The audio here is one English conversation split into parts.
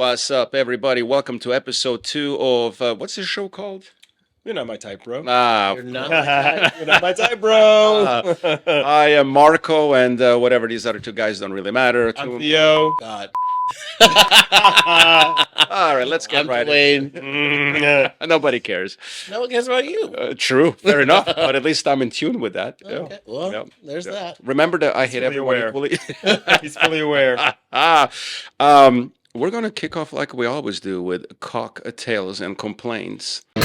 What's up, everybody? Welcome to episode 2 of what's this show called? You're not my type, bro. Ah, You're not my type. You're not my type, bro. I am Marko, and whatever these other two guys don't really matter. I'm Theo. God. All right, let's get I'm right Dwayne. in. Nobody cares. No one cares about you. True, fair enough. But at least I'm in tune with that. Okay. Well, Yeah. there's that. Remember that I hate fully everyone aware. equally. He's fully aware. We're gonna kick off like we always do with cocktails and complaints. I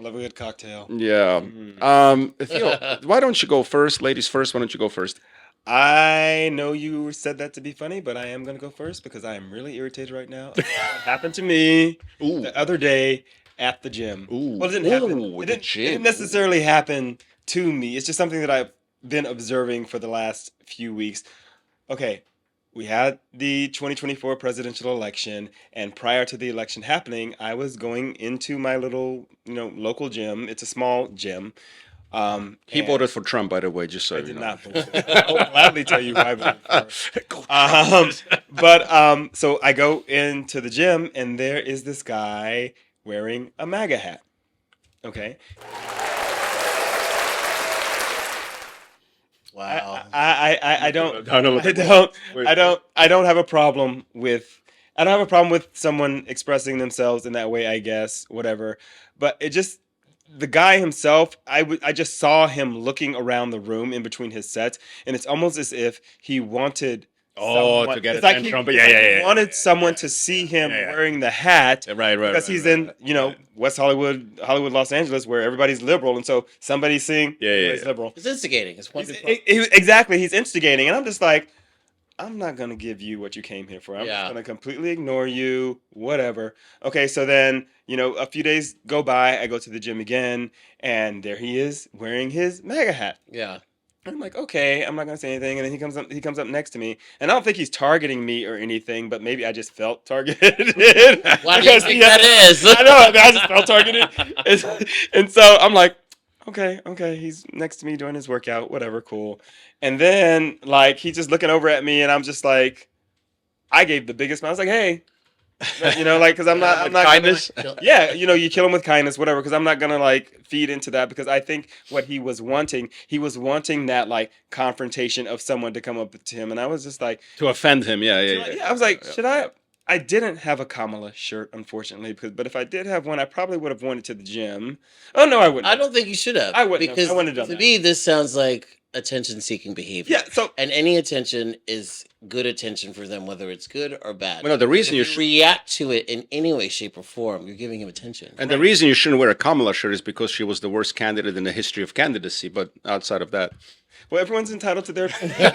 love a good cocktail. Yeah. Theo, why don't you go first? Ladies first. Why don't you go first? I know you said that to be funny, but I am going to go first because I am really irritated right now. It happened to me the other day at the gym. Ooh. Well, it didn't happen. Ooh, It the didn't gym. necessarily happen to me. It's just something that I've been observing for the last few weeks. Okay, we had the 2024 presidential election, and prior to the election happening, I was going into my little, local gym. It's a small gym. He and voted for Trump, by the way, just so I you did know. not vote for that. I will gladly tell you who I voted for. Go Trump. So I go into the gym, and there is this guy wearing a MAGA hat. Okay. Wow. I don't I don't have a problem with someone expressing themselves in that way, I guess, whatever. But the guy himself, I just saw him looking around the room in between his sets, and it's almost as if he wanted to get it's like attention. he wanted someone to see him wearing the hat. Right. Because he's in, West Hollywood, Los Angeles, where everybody's liberal, and so somebody's seeing everybody's liberal. It's instigating. It's one. Exactly, he's instigating, and I'm just like, I'm not gonna give you what you came here for. I'm just gonna completely ignore you, whatever. Okay, so then, a few days go by, I go to the gym again, and there he is wearing his MAGA hat. Yeah. I'm like, okay, I'm not gonna say anything, and then he comes up next to me, and I don't think he's targeting me or anything, but maybe I just felt targeted. Why do you think that is? I know, I just felt targeted, and so I'm like, okay, he's next to me doing his workout, whatever, cool. And then he's just looking over at me, and I'm just like, I gave the biggest smile. I was like, hey. Because I'm not kindness. You kill him with kindness, whatever. Because I'm not gonna feed into that. Because I think what he was wanting that confrontation of someone to come up to him, and I was just like, To offend him, yeah. I was like, should I? I didn't have a Kamala shirt, unfortunately, but if I did have one, I probably would have worn it to the gym. Oh no, I wouldn't. I don't think you should have. I wouldn't have. Because I wouldn't have to done me, this sounds like attention-seeking behavior. Yeah. So And any attention is good attention for them, whether it's good or bad. Well, no, the reason If you react to it in any way, shape, or form, you're giving him attention. and the reason you shouldn't wear a Kamala shirt is because she was the worst candidate in the history of candidacy. But outside of that, well, everyone's entitled to their opinion.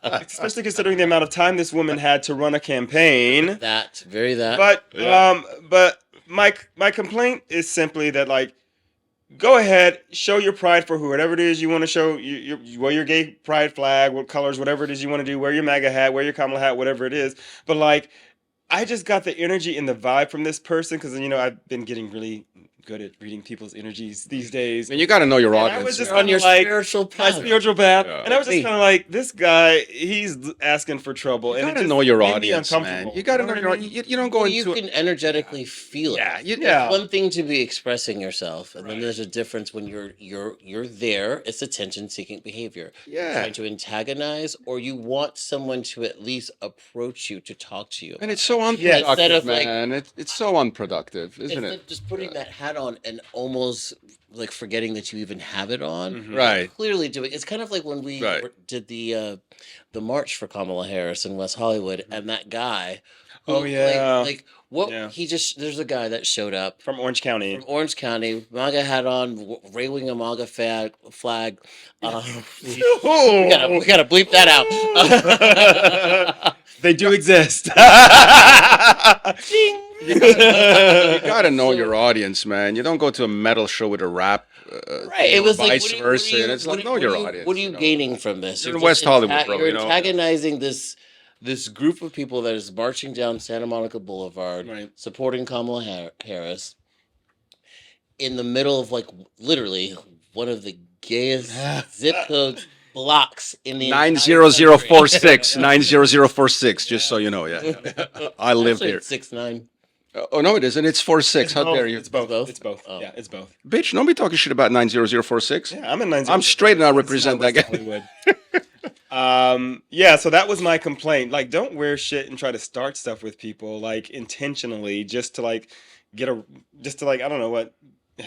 Especially considering the amount of time this woman had to run a campaign. That. But my complaint is simply that go ahead, show your pride for whatever it is you want to show. You wear your gay pride flag, what colors, whatever it is you want to do. Wear your MAGA hat, wear your Kamala hat, whatever it is. But I just got the energy and the vibe from this person because I've been getting really good at reading people's energies these days. and you got to know your And audience. I was just You're on your kinda spiritual my path. spiritual path, Yeah. and I was just kind of like, this guy, he's asking for trouble, You and got it to just know your made me audience, uncomfortable. man. You got to know what your I audience. mean? You don't go You into can energetically feel it. Yeah, Yeah. It's one thing to be expressing yourself, and then there's a difference when you're there. It's attention-seeking behavior. Yeah. Trying to antagonize, or you want someone to at least approach you to talk to you. And it's so Yeah, unproductive, instead of, man. It's so unproductive, isn't Instead it? of just putting that hat on and almost forgetting that you even have it on. Mhm. Right. Clearly doing. It's kind of like when we Right. did the march for Kamala Harris in West Hollywood, and that guy. Who, Oh, yeah. What Yeah. there's a guy that showed up From Orange County. from Orange County, MAGA hat on, waving a MAGA flag. We gotta bleep that out. They do exist. You got to know your audience, man. You don't go to a metal show with a rap. Right, it was vice what are you- versa. what are you- and it's what like, are know you- your what are you- audience. What are you gaining from this? You're in just West Hollywood, bro, You're you know? antagonizing this group of people that is marching down Santa Monica Boulevard, Right. supporting Kamala Harris, in the middle of literally one of the gayest zip codes blocks in the entire 90046, country. 90046. Just so you know, yeah. I lived Actually, here. it's 6'9". Oh no, it isn't. It's 46. How dare you, It's both. both? It's both. Oh. Yeah, it's both. bitch? Don't be talking shit about 90046. Yeah, I'm in 90. I'm straight and I represent that guy. Hollywood. Yeah, so that was my complaint. Like, don't wear shit and try to start stuff with people like intentionally just to like get a just to like I don't know what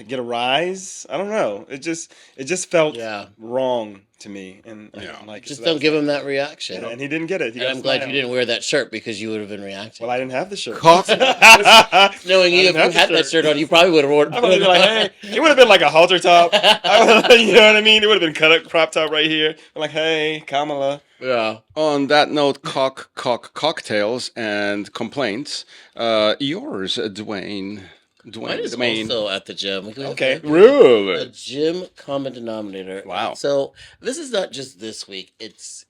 get a rise. I don't know. It just felt Yeah. wrong to me, and I Yeah. didn't like it. Just So that don't was- give him that reaction. Yeah, and he didn't get it. He And got I'm a glad smile. you didn't wear that shirt because you would have been reacting. Well, I didn't have the shirt. Cock. Knowing you, I if didn't you have the had that shirt. shirt on, you probably would have worn. I would have been like, hey, it would have been like a halter top. You know what I mean? It would have been cut up, crop top right here. I'm like, hey, Kamala. Yeah. On that note, cocktails and complaints. Yours, Dwayne. Mine is Dwayne. also at the gym. We can have Okay. a Really? gym common denominator. Wow. So this is not just this week. It's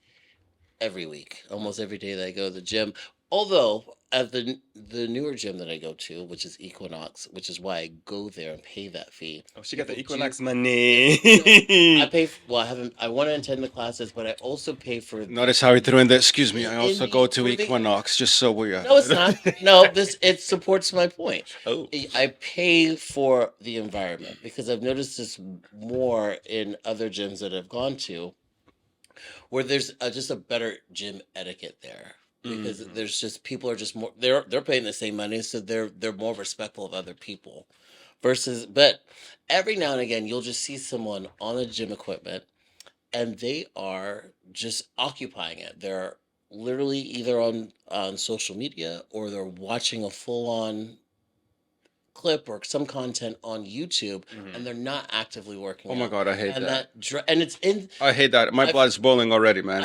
every week, almost every day that I go to the gym. Although at the newer gym that I go to, which is Equinox, which is why I go there and pay that fee. Oh, she got the People Equinox do- money. I pay. Well, I haven't. I want to attend the classes, but I also pay for. Notice how he threw in the, excuse me, I In also the- go to for the- Equinox, just so we No, it's not. No, it supports my point. Oh. I pay for the environment because I've noticed this more in other gyms that I've gone to, where there's just a better gym etiquette there. Because there's just people are just more they're paying the same money, so they're more respectful of other people. But every now and again you'll just see someone on the gym equipment and they are just occupying it. They're literally either on social media or they're watching a full on clip or some content on YouTube and they're not actively working Oh my out. God, I hate and that. and it's in I hate that. My I've- blood's boiling already, man.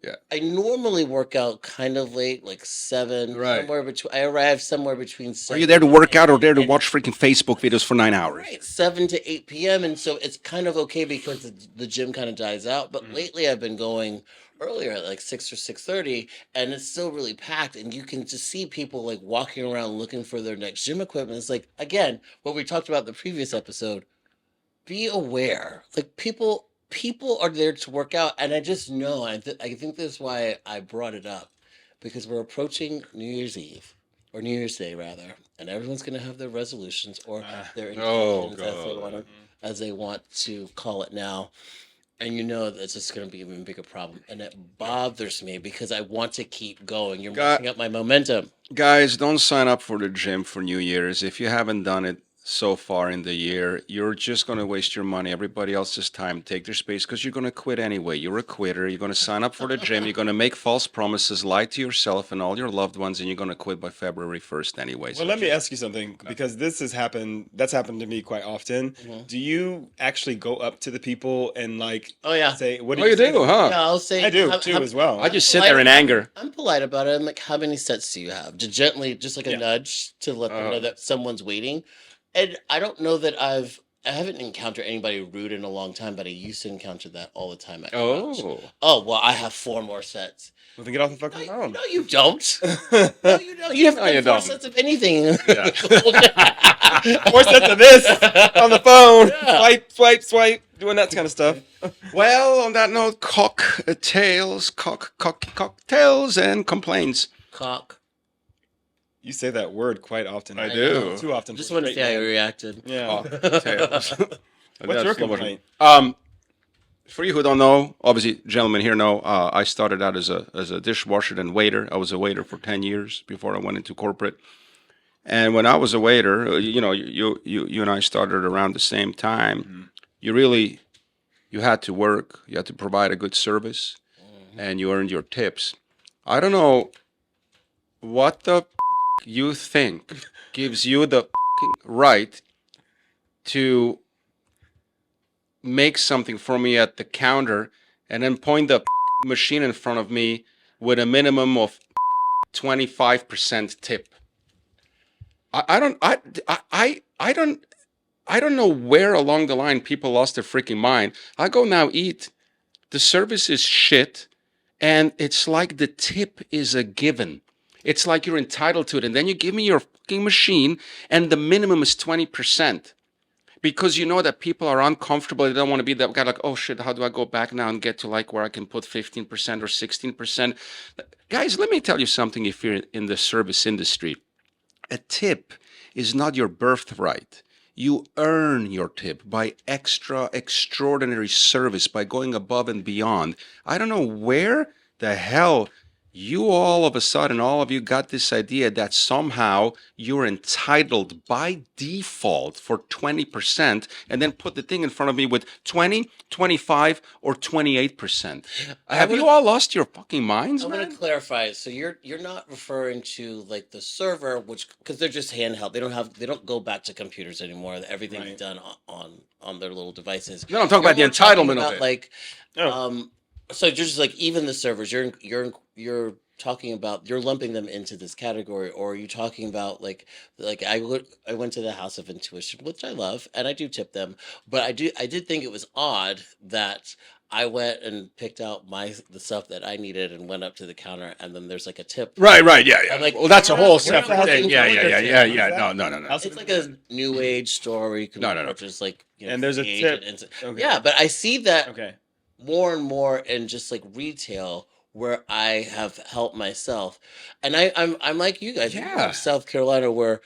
Yeah. I normally work out kind of late, like 7. Right. Somewhere between. I arrive somewhere between Are 7. you there to work out or there to and- watch freaking Facebook videos for 9 hours? Right, 7 to 8 p.m. And so it's kind of okay because the gym kind of dies out. But lately I've been going earlier at like 6 or 6:30, and it's still really packed. And you can just see people like walking around looking for their next gym equipment. It's like again what we talked about in the previous episode. Be aware, like people are there to work out, and I just know. I think that's why I brought it up because we're approaching New Year's Eve or New Year's Day rather, and everyone's going to have their resolutions or their oh, intentions as they want to call it now. And you know that's just going to be an even bigger problem, and it bothers me because I want to keep going. You're messing up my momentum. Guys, don't sign up for the gym for New Year's. If you haven't done it so far in the year, you're just going to waste your money, everybody else's time, take their space, because you're going to quit anyway. You're a quitter. You're going to sign up for the gym. You're going to make false promises, lie to yourself and all your loved ones, and you're going to quit by February 1st anyway. Well, let me ask you something, because that's happened to me quite often. Do you actually go up to the people and like Oh yeah. say, what Oh, you say? do, huh? Yeah, I'll say I do too as well. I just sit there in anger. I'm polite about it. I'm like, how many sets do you have? To gently, just like a nudge to let them know that someone's waiting. And I don't know that I haven't encountered anybody rude in a long time, but I used to encounter that all the time at Crouch. Oh, well, I have 4 more sets. Well, then get off the fucking phone. No, you don't. No, you don't. You have No, you 4 don't. sets of anything. 4 sets of this on the phone. Yeah. Swipe, doing that kind of stuff. Well, on that note, cocktails and complaints. Cock. You say that word quite often. I do. Too often. Just for want to see straight how you men. reacted. Yeah. Cocktails. What's your complaint? For you who don't know, obviously, gentlemen here know, I started out as a dishwasher and waiter. I was a waiter for 10 years before I went into corporate. And when I was a waiter, you know, you and I started around the same time. You had to work. You had to provide a good service, and you earned your tips. I don't know what the you think gives you the right to make something for me at the counter and then point the machine in front of me with a minimum of 25% tip. I don't know where along the line people lost their freaking mind. I go now eat. The service is shit, and it's like the tip is a given. It's like you're entitled to it, and then you give me your fucking machine, and the minimum is 20%. because you know that people are uncomfortable. They don't want to be that guy like, oh shit, how do I go back now and get to like where I can put 15% or 16%? Guys, let me tell you something. If you're in the service industry, a tip is not your birthright. You earn your tip by extraordinary service, by going above and beyond. I don't know where the hell you all of a sudden, all of you got this idea that somehow you're entitled by default for 20% and then put the thing in front of me with 20, 25, or 28%. Have you all lost your fucking minds, I want man? to clarify. So you're not referring to like the server, which because they're just handheld. They don't go back to computers anymore. Everything's Right. done on their little devices. No, I'm talking about the You're more talking entitlement of about, it. like, Oh. so you're just like even the servers. You're talking about you're lumping them into this category, or are you talking about like I went to the House of Intuition, which I love, and I do tip them, but I did think it was odd that I went and picked out the stuff that I needed and went up to the counter, and then there's like a tip. Right, yeah. I'm like, Well, that's a we're whole not separate looking thing. Yeah, for yeah, your yeah, tip. yeah, What is yeah. that? No. House It's like a new age store where you can No. purchase like And there's a sage tip. and Okay. yeah, but I see that Okay. more and more in just like retail where I have helped myself, and I'm like you guys. You Yeah. from South Carolina, where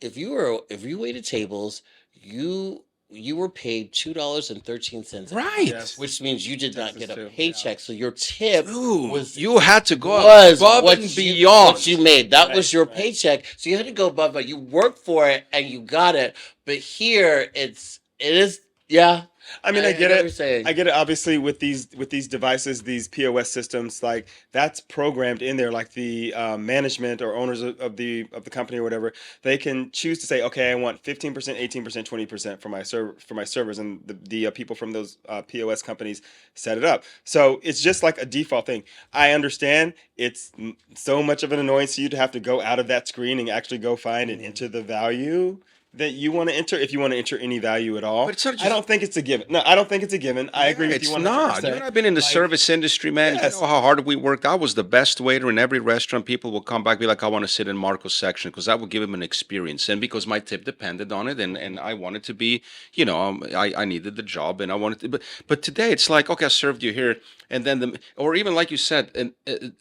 if you waited tables, you were paid $2.13, Right. Yes. which means you did not Texas get a too, yeah. paycheck. So your tip Dude, was you had to go was above what and you, beyond. what you made. That Right, was your right. paycheck. So you had to go above, but you worked for it and you got it. But here it is. Yeah. I mean, I get what you're it. saying. I get it. Obviously, with these devices, these POS systems, like that's programmed in there. Like the management or owners of the company or whatever, they can choose to say, okay, I want 15%, 18%, 20% for my servers, and the people from those POS companies set it up. So it's just like a default thing. I understand it's so much of an annoyance to you to have to go out of that screen and actually go find and enter the value that you want to enter, if you want to enter any value at all. But it's not I just- don't think it's a given. No, I don't think it's a given. I agree with It's you 100%. not. You and I've been in the Like, service industry, man. yes. You know how hard we worked. I was the best waiter in every restaurant. People will come back and be like, I want to sit in Marco's section because that would give him an experience. And because my tip depended on it and I wanted to be, I needed the job and I wanted to. But today it's like, okay, I served you here. And then, or even like you said, and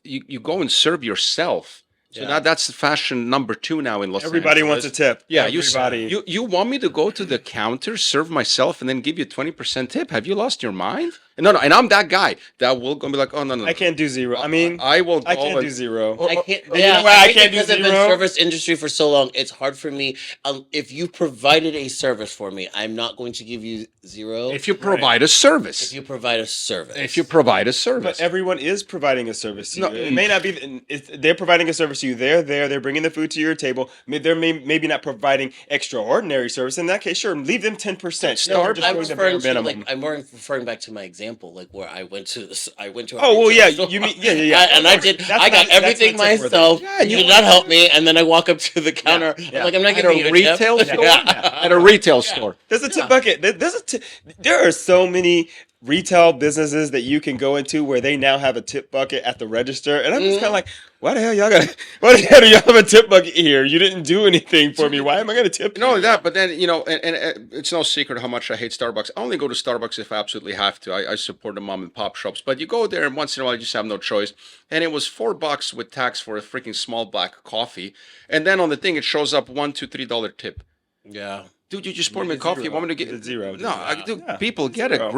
you go and serve yourself. So Yeah. now that's fashion number 2 now in Los Everybody Angeles. wants a tip. Yeah, Everybody. you want me to go to the counter, serve myself, and then give you 20% tip? Have you lost your mind? No, and I'm that guy that will go and be like, oh no. I can't do zero. I mean, I will. Go I can't and- do zero. I can't. You know why I can't do because I've been zero? service industry for so long. It's hard for me. If you provided a service for me, I'm not going to give you zero. If you provide a service, If you provide a service, if you provide a service, But everyone is providing a service to you. No, It may not be. They're providing a service to you. They're there. They're bringing the food to your table. They're maybe not providing extraordinary service. In that case, sure, leave them 10%. Start- Just I'm doing the bare referring to minimum. I'm more referring back to my example, like where I went to. I went to. A Oh well, retail yeah. store. You mean yeah. And I did. That's I got not- that's everything not tip worthy. myself. Yeah, you you did not help me, and then I walk up to the counter. yeah. I'm like, I'm not at giving you a a retail tip. store, Yeah. at a retail store. There's a tip bucket. There are so many retail businesses that you can go into where they now have a tip bucket at the register, and I'm just kind of like, why the hell why the hell do y'all have a tip bucket here? You didn't do anything for me. Why am I gonna tip? Not only that, but then and it's no secret how much I hate Starbucks. I only go to Starbucks if I absolutely have to. I support the mom and pop shops, but you go there and once in a while you just have no choice. And it was $4 with tax for a freaking small black coffee, and then on the thing it shows up $1, $2, $3 tip. Yeah. Dude, you just poured me a coffee. You want me to get Zero. No, Yeah. people get Zero. a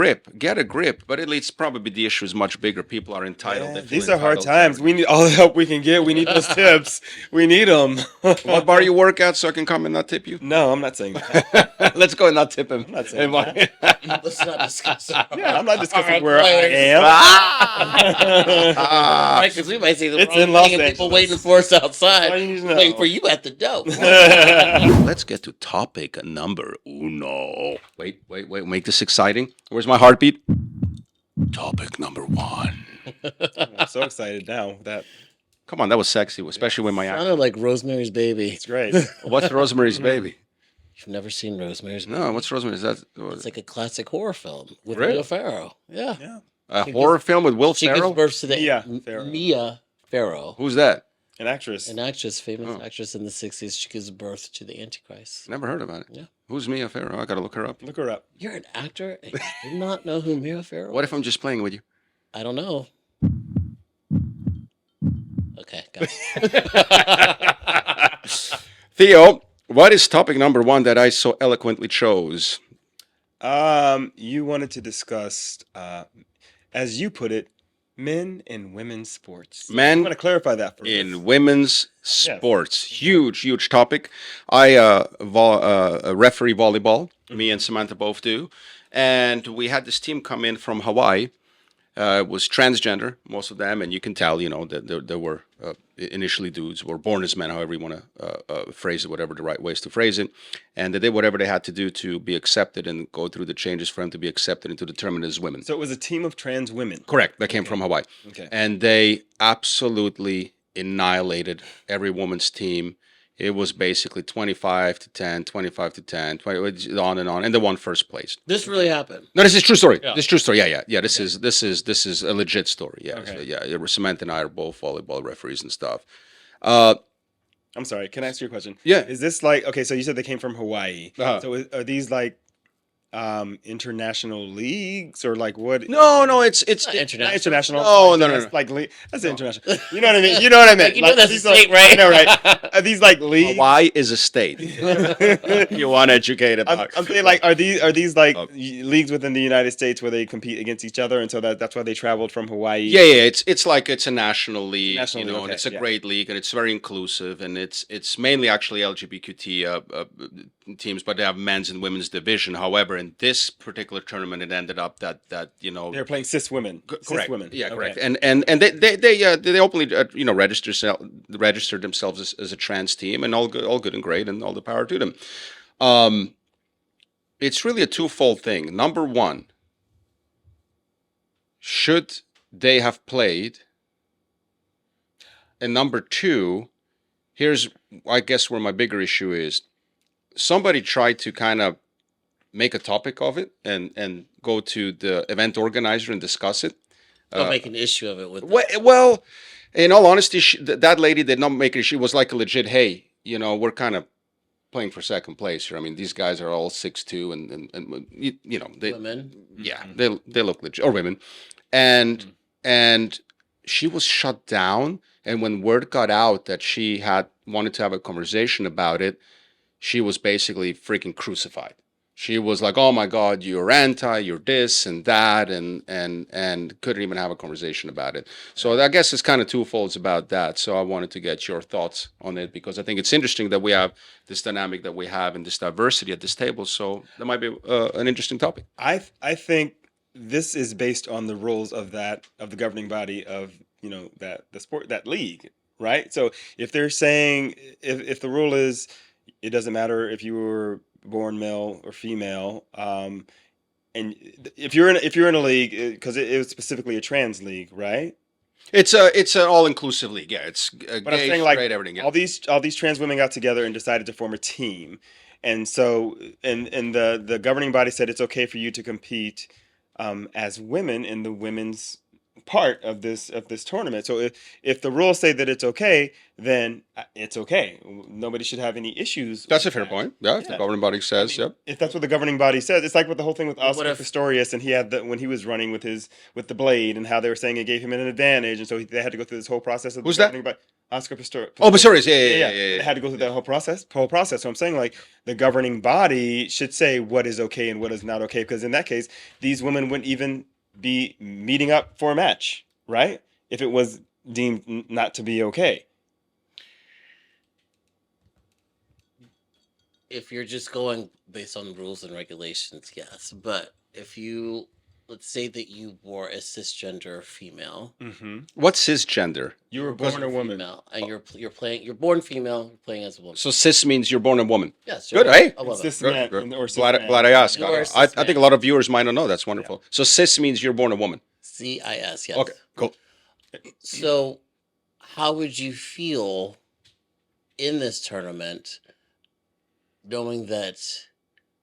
grip. But at least probably the issue is much bigger. People are entitled. They feel These are hard entitled to times. it. We need all the help we can get. We need those tips. We need them. What bar you work at so I can come and not tip you? No, I'm not saying that. Let's go and not tip him. not saying Let's not discuss. Yeah, I'm not discussing Our where I players. am. Right, because we might see the It's wrong in Los thing and people Angeles. waiting for us That's outside, all you need to know. waiting for you at the door. Let's get to topic number uno. Wait. Make this exciting. Where's my heartbeat? Topic number 1. I'm so excited now. Come on, that was sexy, especially when my accent. Sounded like Rosemary's Baby. It's great. What's Rosemary's Baby? You've never seen Rosemary's Baby? No, what's Rosemary's? That's It's like a classic horror film with Really? Mia Farrow. Yeah. Yeah. a she horror film with Will She gives Ferrell. birth to the Mia Farrow. Mia Farrow, Who's that? An actress. an actress, famous Oh. actress in the 60s. She gives birth to the Antichrist. Never heard about it. Yeah. Who's Mia Farrow? I gotta look her up. Look her up. You're an actor and you did not know who Mia Farrow What if was? I'm just playing with you? I don't know. Okay, got it. Theo, what is topic number 1 that I so eloquently chose? You wanted to discuss, as you put it, men and women's sports. Men I'm going to clarify that for us. in women's sports. Huge topic. I referee volleyball. Me and Samantha both do. And we had this team come in from Hawaii. It was transgender, most of them, and you can tell, that there were initially dudes, were born as men, however you want to phrase it, whatever the right ways to phrase it, and they did whatever they had to do to be accepted and go through the changes for them to be accepted and to determine as women. So it was a team of trans women. Correct. That came from Hawaii. Okay. And they absolutely annihilated every woman's team. It was basically 25 to 10, 25 to 10, 20, on, and they won first place. This really happened. No, this is true story. Yeah. This is true story. Yeah. This is a legit story. Yeah. Okay. So, yeah. Samantha and I are both volleyball referees and stuff. I'm sorry. Can I ask you a question? Yeah. Is this like, okay, so you said they came from Hawaii. Uh-huh. So are these like international leagues or like what? No, it's Not Not international. international. No. That's like that's international. You know what I mean? You know what I meant? Like, you know that's a these are state, like, right? I know, right? Are these like leagues? Hawaii is a state. You want to educate about. I'm saying, like, are these like Okay. leagues within the United States where they compete against each other, and so that's why they traveled from Hawaii? Yeah. It's like it's a national league, National league, and okay, it's a yeah. great league, and it's very inclusive, and it's mainly actually LGBTQ teams, but they have men's and women's division. However, in this particular tournament, it ended up that They're playing cis women. Cis correct. women. Yeah, Okay. correct. And they openly registered themselves as a trans team, and all good and great, and all the power to them. It's really a twofold thing. Number one, should they have played? And number two, here's I guess where my bigger issue is. Somebody tried to kind of make a topic of it and go to the event organizer and discuss it. Don't make an issue of it with Well, in all honesty, that lady did not make it. She was like a legit, hey, we're kind of playing for second place here. I mean, these guys are all 6'2", and they, women. yeah, they look legit, or women, and she was shut down. And when word got out that she had wanted to have a conversation about it, she was basically freaking crucified. She was like, "Oh my God, you're anti, you're this and that," and couldn't even have a conversation about it. So I guess it's kind of twofolds about that. So I wanted to get your thoughts on it because I think it's interesting that we have this dynamic that we have and this diversity at this table. So that might be an interesting topic. I think this is based on the rules of the governing body of that league, right? So if they're saying if the rule is it doesn't matter if you were born male or female, and if you're in a league because it was specifically a trans league, right? It's an all inclusive league. Yeah, it's But I'm gay, saying like straight, everything. Yeah. all these trans women got together and decided to form a team, and so and the governing body said it's okay for you to compete as women in the women's part of this tournament. So if the rules say that it's okay, then it's okay. Nobody should have any issues. That's a with fair that. point. Yeah, if the Yeah. governing body says, I mean, yep. if that's what the governing body says, it's like with the whole thing with But what Oscar if- Pistorius, and he had when he was running with the blade, and how they were saying it gave him an advantage, and so they had to go through this whole process of Who's the that? governing body. Oscar Pistorius. Oh, Pistorius. Yeah. They had to go through that whole process. So I'm saying like the governing body should say what is okay and what is not okay, because in that case, these women wouldn't even be meeting up for a match, right? If it was deemed not to be okay. If you're just going based on rules and regulations, yes. But if you, let's say that you were a cisgender female, Mm-hmm. What's cisgender? You were born a woman. female, and you're born female, you're playing as a woman. So cis means you're born a woman. Yes, Good, you're hey? a woman. Cis Good, man good. or cis Glad man. I asked. You are a I cis think man. a lot of viewers might not know. That's wonderful. So cis means you're born a woman. CIS, yes. Okay, cool. So, how would you feel in this tournament, knowing that,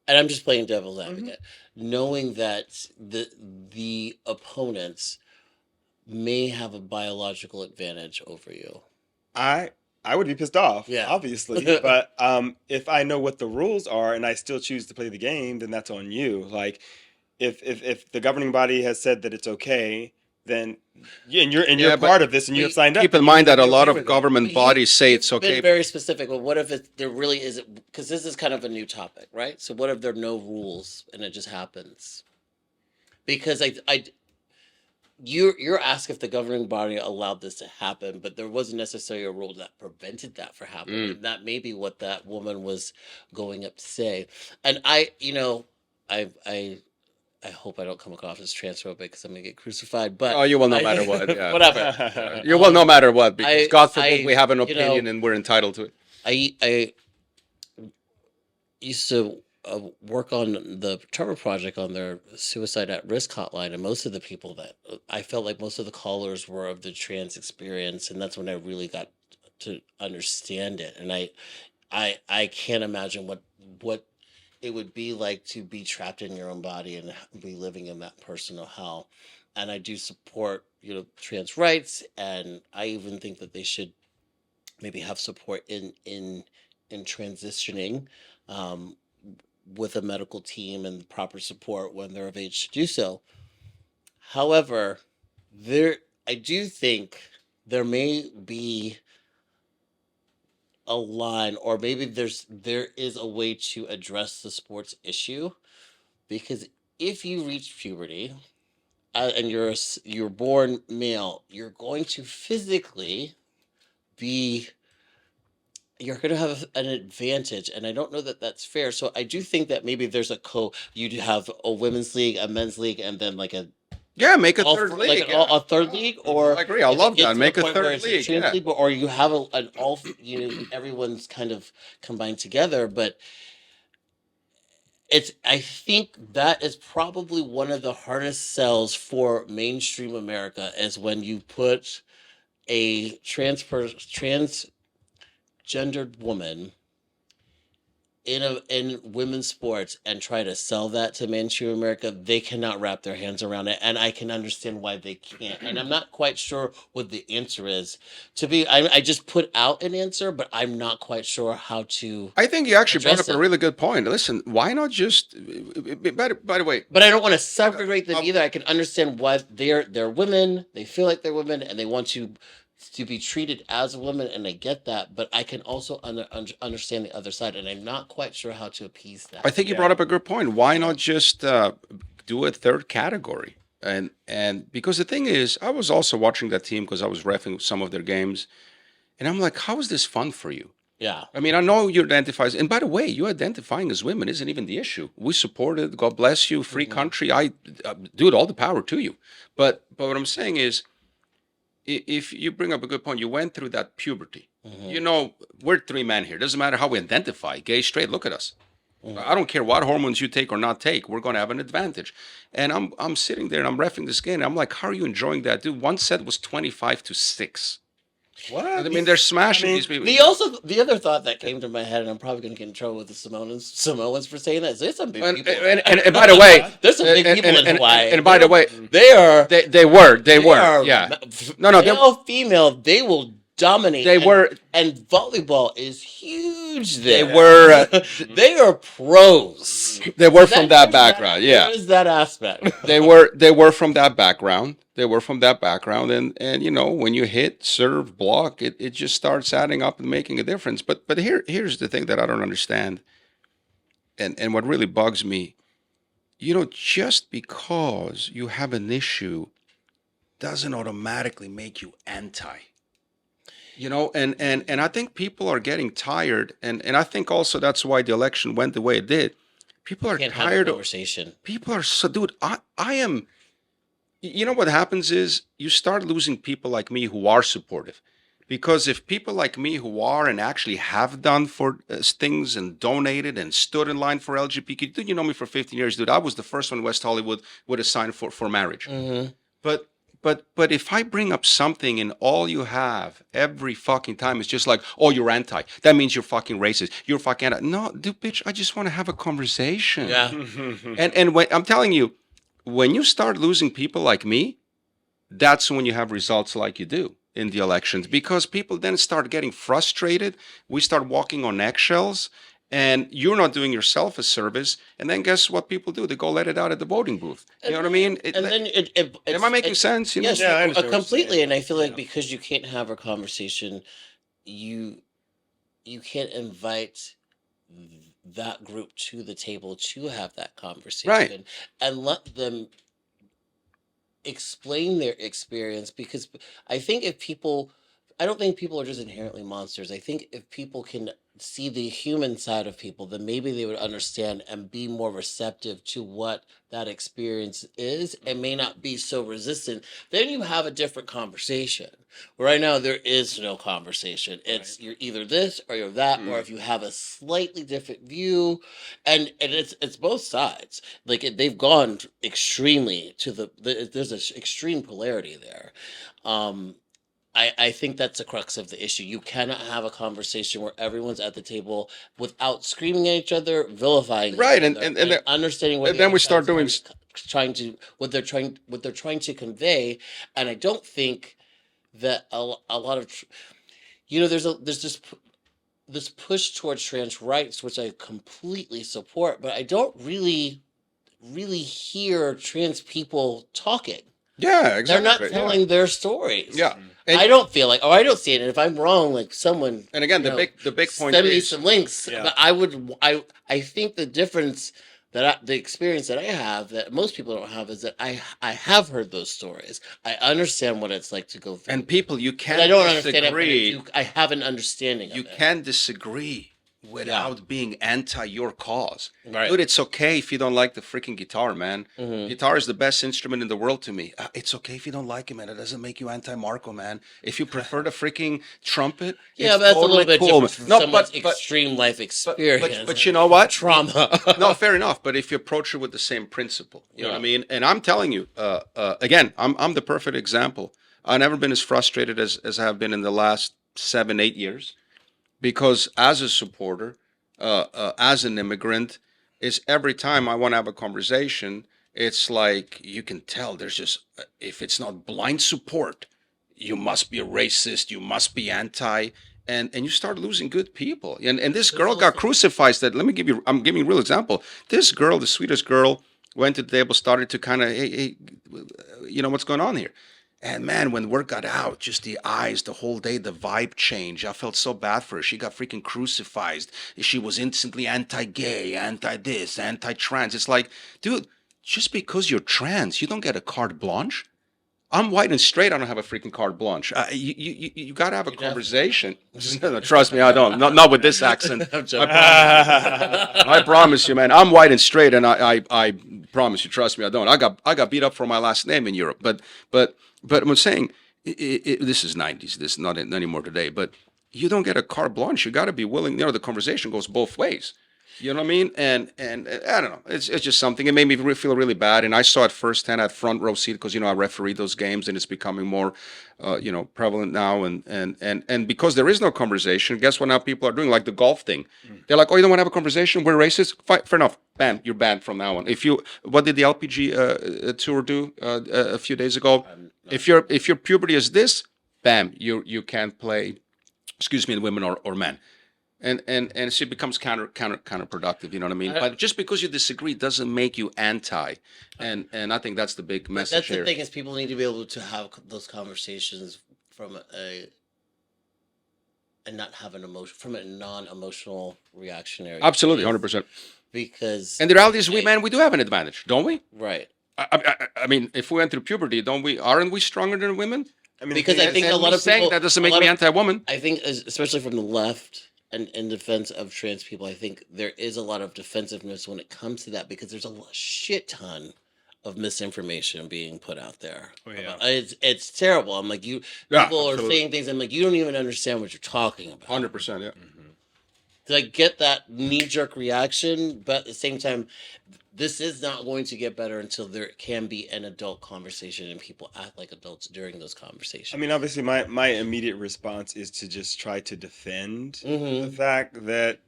and I'm just playing devil's advocate, knowing that the opponents may have a biological advantage over you? I I would be pissed off, Yeah. obviously. But if I know what the rules are and I still choose to play the game, then that's on you. Like, if the governing body has said that it's okay, then you're Yeah, but part of this and you have signed up. keep in then you mind need to that a be lot okay of with it. government bodies say it's You've okay. been very specific, but what if there really isn't? Because this is kind of a new topic, right? So what if there are no rules and it just happens? Because you're asked if the governing body allowed this to happen, but there wasn't necessarily a rule that prevented that from happening. And that may be what that woman was going up to say. And I hope I don't come across as transphobic because I'm gonna get crucified. But Oh, you will no matter what. Yeah. whatever. You will no matter what, because God forbid I- we have an you opinion know- and we're entitled to it. I used to work on the Trevor Project on their suicide at risk hotline, and most of the people that I felt like most of the callers were of the trans experience, and that's when I really got to understand it. And I can't imagine what it would be like to be trapped in your own body and be living in that personal hell. And I do support trans rights, and I even think that they should maybe have support in transitioning, um, with a medical team and proper support when they're of age to do so. However, I do think there may be a line, or maybe there is a way to address the sports issue, because if you reach puberty, and you're born male, you're going to physically be you're going to have an advantage, and I don't know that that's fair. So I do think that maybe there's you do have a women's league, a men's league, and then like Yeah, make a third like league. a third league, or I agree. I if it love gets that. to Make the a point where third it's a league. trans Yeah. league, or you have an all everyone's kind of combined together. But I think that is probably one of the hardest sells for mainstream America, is when you put a transgendered woman in women's sports and try to sell that to mainstream America. They cannot wrap their hands around it, and I can understand why they can't. And I'm not quite sure what the answer is. I just put out an answer, but I'm not quite sure how to. I think you actually brought Address up a it. really good point. Listen, why not just? By the way, But I don't want to separate them either. I can understand why they're women. They feel like they're women, and they want to be treated as a woman, and I get that. But I can also understand the other side, and I'm not quite sure how to appease that. I think you brought up a good point. Why not just do a third category? And because the thing is, I was also watching that team because I was reffing some of their games, and I'm like, how is this fun for you? Yeah. I mean, I know you identify, and by the way, you identifying as women isn't even the issue. We support it. God bless you, free country. Dude, all the power to you. But what I'm saying is, if you bring up a good point, you went through that puberty. You know, we're three men here. Doesn't matter how we identify, gay, straight. Look at us. I don't care what hormones you take or not take. We're going to have an advantage. And I'm sitting there and I'm reffing this game. And I'm like, how are you enjoying that, dude? One set was 25-6. What? I mean, they're smashing these people. The other thought that came to my head, and I'm probably going to get in trouble with the Samoans for saying that, is there's some big people. And by the way, There's some big people in Hawaii. And by the way, they were. Yeah. No, male, female, they will dominate. They were. And volleyball is huge there. They were. They are pros. They were from that background. Yeah. There is that aspect. They were from that background. They were from that background, and you know, when you hit, serve, block, it just starts adding up and making a difference. But here's the thing that I don't understand, and what really bugs me, you know, just because you have an issue doesn't automatically make you anti. You know, and I think people are getting tired, and I think also that's why the election went the way it did. People are tired of conversation. People are so, dude. I am. You know what happens is you start losing people like me who are supportive, because if people like me who are and actually have done for things and donated and stood in line for LGBTQ, dude, you know me for 15 years, dude. I was the first one in West Hollywood with a sign for marriage. But if I bring up something and all you have every fucking time is just like, oh, you're anti, that means you're fucking racist. You're fucking anti. No, dude, bitch, I just want to have a conversation. Yeah. And when I'm telling you, when you start losing people like me, that's when you have results like you do. in the elections because people then start getting frustrated. We start walking on eggshells, and you're not doing yourself a service. And then guess what people do? They go let it out at the voting booth. You know what I mean? And then Am I making sense? You know? Yes, Yeah, I understand what you're completely. saying. And I feel like Yeah. because you can't have a conversation, you can't invite that group to the table to have that conversation and let them explain their experience, because I don't think people are just inherently monsters. I think if people can see the human side of people, then maybe they would understand and be more receptive to what that experience is and may not be so resistant. Then you have a different conversation. Right now, there is no conversation. It's you're either this or you're that, or if you have a slightly different view, and it's both sides. Like they've gone extremely to there's an extreme polarity there. Um, I think that's the crux of the issue. You cannot have a conversation where everyone's at the table without screaming at each other, vilifying Right, each other, and understanding what and then we start doing what they're trying to convey. And I don't think that a lot of there's this push towards trans rights, which I completely support, but I don't really hear trans people talking. Yeah, They're not exactly. telling their stories. Yeah. And, I don't feel like, or I don't see it. And if I'm wrong, like someone, and again, you know, the big point send me is some links. Yeah. But I think the difference the experience that I have that most people don't have is that I have heard those stories. I understand what it's like to go through. and people you But can't I don't understand disagree. it, but I have an understanding You of it. can't disagree without being anti your cause. Right. Dude, it's okay if you don't like the freaking guitar, man. Mhm. Guitar is the best instrument in the world to me. It's okay if you don't like it, man. It doesn't make you anti Marko, man. If you prefer the freaking trumpet, Yeah, it's but that's totally a little bit cool. different from No, someone's but extreme life experience. but you know what? Trauma. No, fair enough. But if you approach it with the same principle, you know what I Yeah. mean. And I'm telling you, again, I'm the perfect example. I've never been as frustrated as I have been in the last 7, 8 years, because as a supporter, as an immigrant, is every time I want to have a conversation, it's like you can tell there's just if it's not blind support, you must be a racist, you must be anti, and you start losing good people. And this girl got crucified. That I'm giving you a real example. This girl, the sweetest girl, went to the table, started to kind of hey, you know what's going on here. And man, when word got out, just the eyes, the whole day, the vibe changed. I felt so bad for her. She got freaking crucified. She was instantly anti-gay, anti-this, anti-trans. It's like, dude, just because you're trans, you don't get a carte blanche. I'm white and straight. I don't have a freaking carte blanche. You got to have a conversation. No, trust me, I don't. Not with this accent. I'm joking. I promise you, man. I'm white and straight, and I promise you, trust me, I don't. I got beat up for my last name in Europe, but I'm saying this is '90s. This is not anymore today. But you don't get a carte blanche. You got to be willing. You know, the conversation goes both ways. You know what I mean? And I don't know. It's just something. It made me feel really bad. And I saw it firsthand at front row seat because I referee those games, and it's becoming more, prevalent now. And because there is no conversation, guess what? Now people are doing like the golf thing. They're like, oh, you don't want to have a conversation? We're racist. Fine, fair enough. Bam, you're banned from now on. What did the LPG tour do a few days ago? If your puberty is this, bam, you can't play. Excuse me, women or men. And so it becomes counterproductive, you know what I mean? But just because you disagree doesn't make you anti, and I think that's the big message That's here. the thing, is people need to be able to have those conversations and not have an emotion from a non-emotional reactionary. Absolutely, place. 100%. Because And the reality is, we do have an advantage, don't we? right. I mean, if we went through puberty, aren't we stronger than women? I mean, Because I think a lot of saying people that doesn't make me anti-woman. I think, especially from the left and in defense of trans people, I think there is a lot of defensiveness when it comes to that, because there's a shit ton of misinformation being put out there. Oh, yeah. It's terrible. I'm like, people are saying things. I'm like, you don't even understand what you're talking about. 100%, yeah. To get that knee-jerk reaction, but at the same time, this is not going to get better until there can be an adult conversation and people act like adults during those conversations. I mean, obviously, my immediate response is to just try to defend the fact that,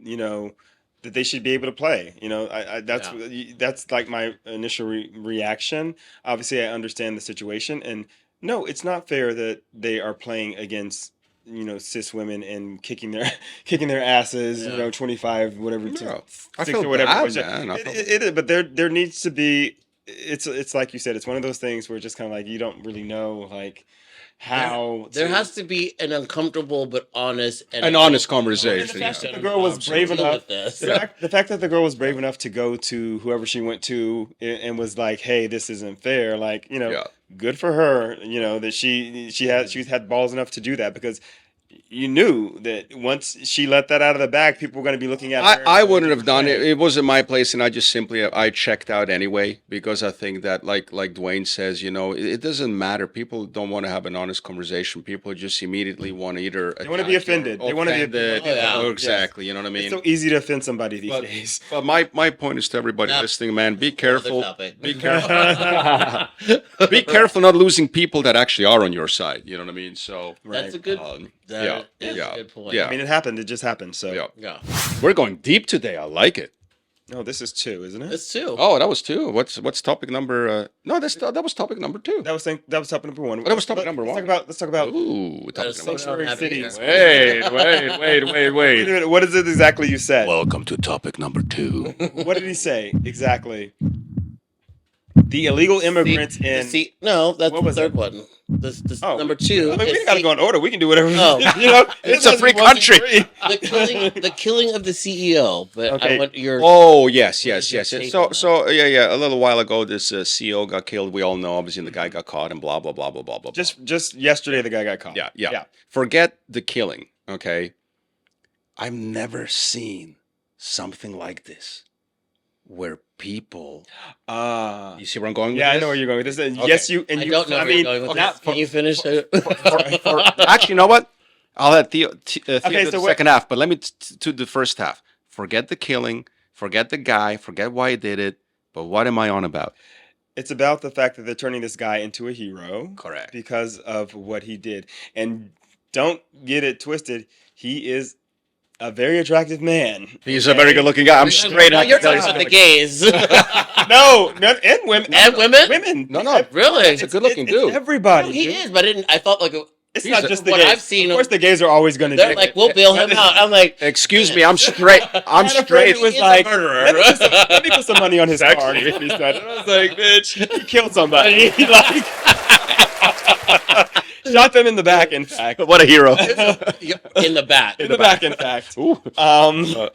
that they should be able to play. That's like my initial reaction. Obviously, I understand the situation, and No, it's not fair that they are playing against cis women and kicking their asses. Yeah. 25 whatever to No, I 6 feel or whatever. bad, it was. man. I feel It is, but there needs to be. It's like you said. It's one of those things where just kind of like you don't really know like how There has to be an uncomfortable but honest and An honest And the conversation. fact Yeah. that the girl was brave Deal enough. with this. The fact that the girl was brave enough to go to whoever she went to and was like, "Hey, this isn't fair." Like, Yeah. good for her. That she's had balls enough to do that because you knew that once she let that out of the bag, people were going to be looking at her. I wouldn't have done it. It wasn't my place, and I just simply I checked out anyway because I think that like Dwayne says, it doesn't matter. People don't want to have an honest conversation. People just immediately want to either They want to be offended. They want to be offended. Oh, yeah. Oh, exactly. You know what I mean? It's so easy to offend somebody these days. But my point is to everybody Yeah. listening, man, be Other careful. topic. Be careful. Be careful not losing people that actually are on your side. You know what I mean? So That's a good. That is a good point. Yeah. I mean, it happened. It just happened. So, yeah. Yeah. We're going deep today. I like it. no, this is 2, isn't it? That's two. Oh, that was 2. What's topic number? No, that was topic number 2. That was topic number 1. That was topic number 1. Let's talk about Ooh, That topic is number so sanctuary happy. cities. Wait. Wait a minute, what is it exactly you said? Welcome to topic number 2. What did he say exactly? The illegal immigrants in. No, that's What the was third it? one. This Oh, number 2. I mean, we is didn't gotta go in order. We can do whatever. Oh. It's a free country. the killing of the CEO. But Okay. I want your. Oh yes. your take So on that? yeah. A little while ago, this CEO got killed. We all know, obviously, and the guy got caught, and blah blah blah blah blah blah. Just yesterday, the guy got caught. Yeah. Forget the killing. Okay, I've never seen something like this, where people. You see where I'm going? Yeah, with I know this? where you're going with this. Okay. Yes, you and I you. don't know I where mean, you're going with not this. Can you finish? Actually, you know what? I'll let Theo Okay, do so the what- second half, but let me do the first half. Forget the killing, forget the guy, forget why he did it. But what am I on about? It's about the fact that they're turning this guy into a hero. Correct. Because of what he did, and don't get it twisted. He is a very attractive man. He's a very good-looking guy. I'm straight No, up. you're talking about the gays. No, and women. And women? Women. No. Really? He's a good-looking It's dude. everybody. He dude. is, but I thought like It's He's not a- just the what gays. I've seen Of course, the gays are always going to they're do like, it. we'll bail him out. I'm like, Excuse me, I'm straight. I'm And a friend straight. was He is like, a murderer. let me put some money on his card. If he said it. I was like, bitch, he killed somebody. He like shot them in the back. In fact, What a hero. in the back. in the back. In fact, Ooh.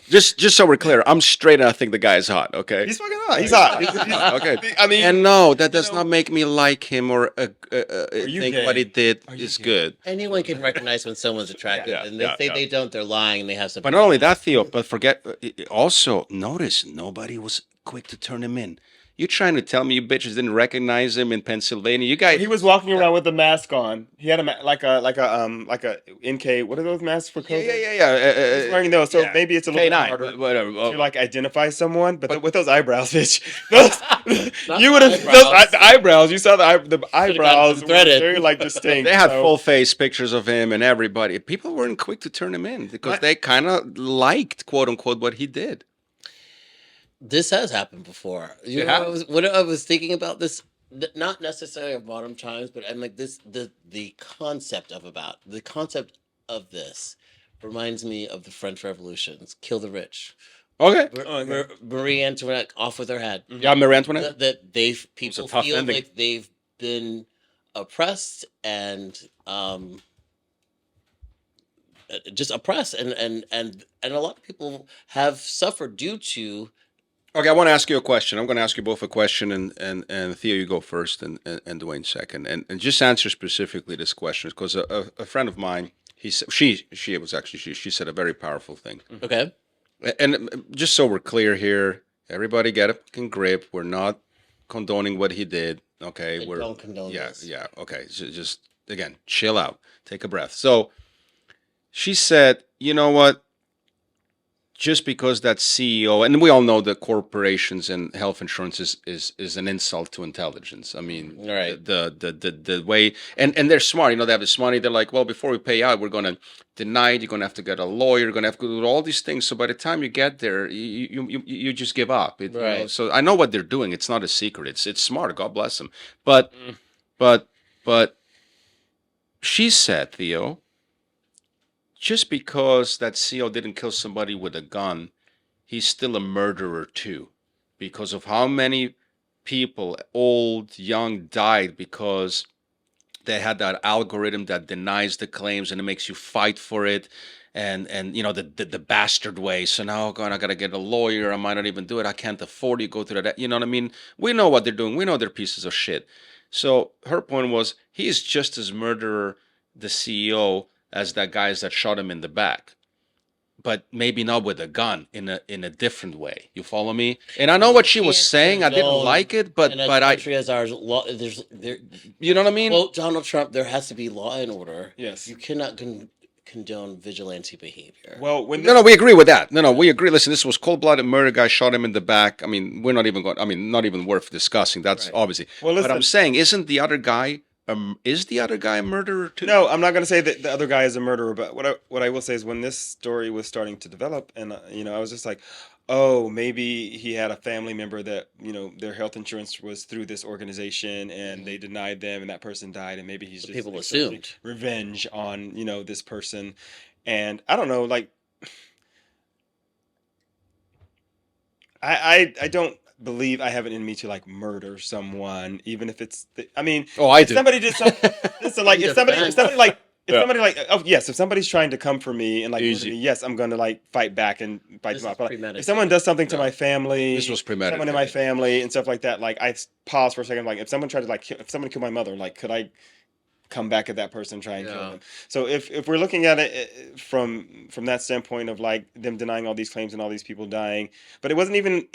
Just so we're clear, I'm straight and I think the guy is hot, okay? he's fucking hot. He's hot. Okay. I mean, And no, that does not make me like him or you think gay? what he did you is gay? good. Anyone can recognize when someone's attractive, Yeah, and they yeah, say yeah. they don't. They're lying. And they have some. But not only that, Theo, but forget, also notice nobody was quick to turn him in. You trying to tell me you bitches didn't recognize him in Pennsylvania? You guys, he was walking around with a mask on. He had a like a NK. What are those masks for COVID? yeah. He's wearing those, so yeah. maybe it's a little bit K9, harder whatever. to like identify someone. But with those eyebrows, bitch, Not you would have eyebrows. the eyebrows. You saw the eyebrows them were threaded. very like distinct. They had so- full face pictures of him and everybody. People weren't quick to turn him in because they kind of liked, quote unquote, what he did. This has happened before. You It know, has. what I was thinking about this, not necessarily of modern times, but I'm like this. The concept of this reminds me of the French Revolutions. Kill the rich. Okay. Marie Antoinette off with her head. Yeah, Marie Antoinette. That people tough feel ending. like they've been oppressed and just oppressed, and a lot of people have suffered due to. Okay, I want to ask you a question. I'm going to ask you both a question, and Theo, you go first, and Dwayne second, and just answer specifically this question because a friend of mine, she said a very powerful thing, Okay. and just so we're clear here, everybody get a fucking grip. We're not condoning what he did. Okay, I don't condone this. Yeah. Okay, just again, chill out, take a breath. So she said, you know what? Just because that CEO, and we all know that corporations and health insurance is an insult to intelligence. I mean, Right. the way, and they're smart. You know, they have this money. They're like, well, before we pay out, we're going to deny it. You're going to have to get a lawyer. You're going to have to do all these things. So by the time you get there, you just give up. You know? Right. So I know what they're doing. It's not a secret. It's smart. God bless them. But she said, Theo, just because that CEO didn't kill somebody with a gun, he's still a murderer too, because of how many people, old, young, died because they had that algorithm that denies the claims and it makes you fight for it, and you know the bastard way. So now, God, I gotta get a lawyer. I might not even do it. I can't afford to go through that. You know what I mean? We know what they're doing. We know they're pieces of shit. So her point was he's just as murderer, the CEO, as that guy that shot him in the back, but maybe not with a gun, in a different way. You follow me? And I know what she was Can't saying. I didn't condone like it, but in a but I, country as ours, law, there's there. you know what I mean? Quote Donald Trump: "There has to be law and order. Yes. You cannot condone vigilante behavior." Well, when No, we agree with that. No, we agree. Listen, this was cold-blooded murder. Guy shot him in the back. I mean, we're not even going. I mean, not even worth discussing. That's Right. obviously. Well, But listen. I'm saying, isn't the other guy? Is the other guy a murderer too? No, I'm not going to say that the other guy is a murderer, but what I will say is when this story was starting to develop, and I was just like, oh, maybe he had a family member that their health insurance was through this organization, and they denied them, and that person died, and maybe he's So just people exerting assumed. revenge on this person, and I don't know, like I don't believe I have it in me to like murder someone, even if it's. I mean, Oh, I if do. somebody did something, listen, like if somebody like. If Yeah. somebody like, oh yes, if somebody's trying to come for me and like murder Easy. me, yes, I'm gonna like fight back and bite This them is off. But if premeditated. someone does something to No. my family, This was someone in my premeditated. family and stuff like that, like I pause for a second. Like if someone tried to if someone killed my mother, like could I come back at that person and try and kill Yeah. them? So if we're looking at it from that standpoint of like them denying all these claims and all these people dying, but it wasn't even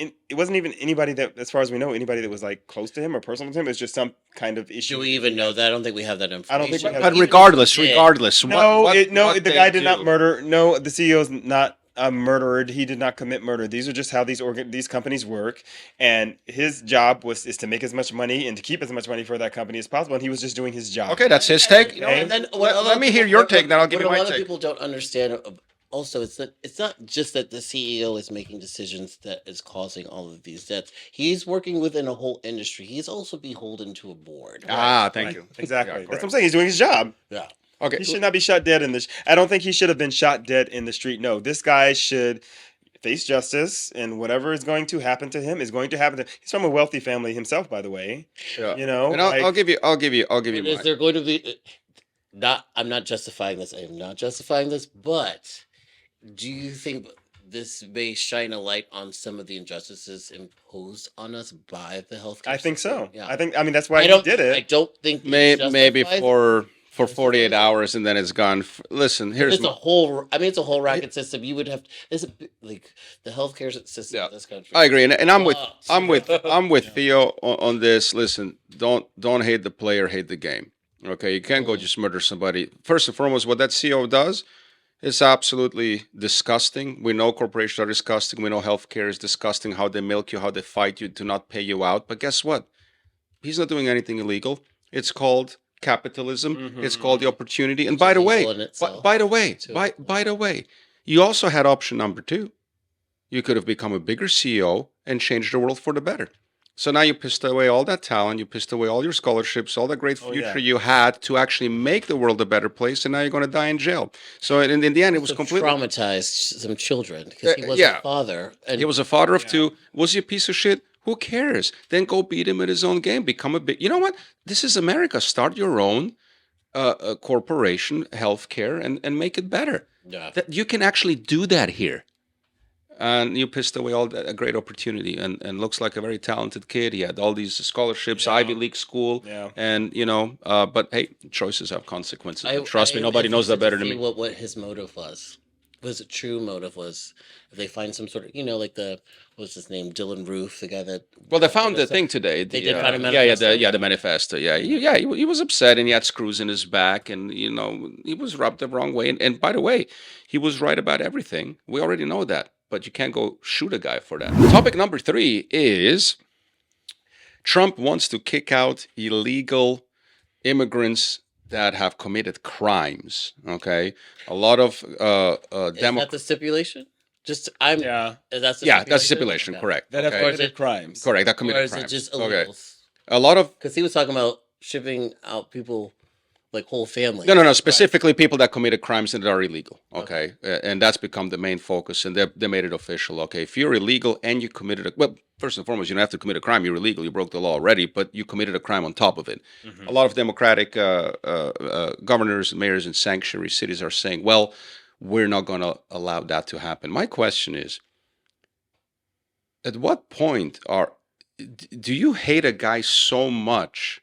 anybody that, as far as we know, anybody that was like close to him or personal to him. It's just some kind of issue. Do we even know that? I don't think we have that information. I don't think we have But Even regardless, if we did- regardless, No, what the they guy did not do- murder. No, the CEO's not a murderer. He did not commit murder. These are just how these companies work, and his job is to make as much money and to keep as much money for that company as possible. And he was just doing his job. Okay, that's his take. And then what Let me hear your take, then I'll give you what my a lot of take. people don't understand. Also, it's that it's not just that the CEO is making decisions that is causing all of these deaths. He's working within a whole industry. He's also beholden to a board. Ah, thank Right, you. Exactly. Yeah, That's what correct. I'm saying. He's doing his job. Yeah. Okay. He should not be shot dead in this. I don't think he should have been shot dead in the street. No, this guy should face justice, and whatever is going to happen to him is going to happen to. He's from a wealthy family himself, by the way. Yeah. You know, And I'll like- give you But is mine. there going to be not? I'm not justifying this. I am not justifying this. But do you think this may shine a light on some of the injustices imposed on us by the healthcare? I think so. system? Yeah. I mean that's why I he don't. did it. I don't think it Maybe justifies- for 48 hours and then it's gone. Listen, here's It's a whole. I mean, it's a whole racket system. You would have. It's like the healthcare system Yeah. in this country. I agree, and I'm with sucks. I'm with Theo on this. Listen, don't hate the player, hate the game. Okay, you can't go just murder somebody. First and foremost, what that CEO does is absolutely disgusting. We know corporations are disgusting. We know healthcare is disgusting. How they milk you, how they fight you to not pay you out. But guess what? He's not doing anything illegal. It's called capitalism. It's called the opportunity. And Which by is the way, evil in itself, by the way, too. by the way, you also had option number 2. You could have become a bigger CEO and changed the world for the better. So now you pissed away all that talent, you pissed away all your scholarships, all the great Oh, future yeah. you had to actually make the world a better place, and now you're going to die in jail. So in the end, it was So completely. traumatized some children because he was yeah. a father. And He was a father of 2. Was he a piece of shit? Who cares? Then go beat him at his own game. Become a big. You know what? This is America. Start your own corporation, healthcare, and make it better. yeah. That you can actually do that here. And you pissed away all that a great opportunity, and looks like a very talented kid. He had all these scholarships, Yeah. Ivy League school, Yeah. and but hey, choices have consequences. And trust me, am nobody knows that interested better to than see me. what his motive was. Was it true motive was if they find some sort of like what's his name, Dylan Roof, the guy that Well, they found the was- thing today. They the, did find a yeah, manifesto? the manifesto. Yeah, he was upset and he had screws in his back, and he was rubbed the wrong way. And by the way, he was right about everything. We already know that, but you can't go shoot a guy for that. Topic number 3 is Trump wants to kick out illegal immigrants that have committed crimes. Okay, a lot of is that the stipulation? Just I'm Yeah. That's the yeah, that's stipulation. Okay. Correct. That have okay. committed crimes. Correct. That Or committed is it crimes. just Okay. illegals? A lot of Because he was talking about shipping out people like whole families. No. Specifically, people that committed crimes that are illegal. Okay, and that's become the main focus, and they made it official. Okay, if you're illegal and you committed well, first and foremost, you don't have to commit a crime. You're illegal. You broke the law already, but you committed a crime on top of it. Mhm. A lot of Democratic governors, mayors, and sanctuary cities are saying, "Well, we're not going to allow that to happen." My question is, at what point do you hate a guy so much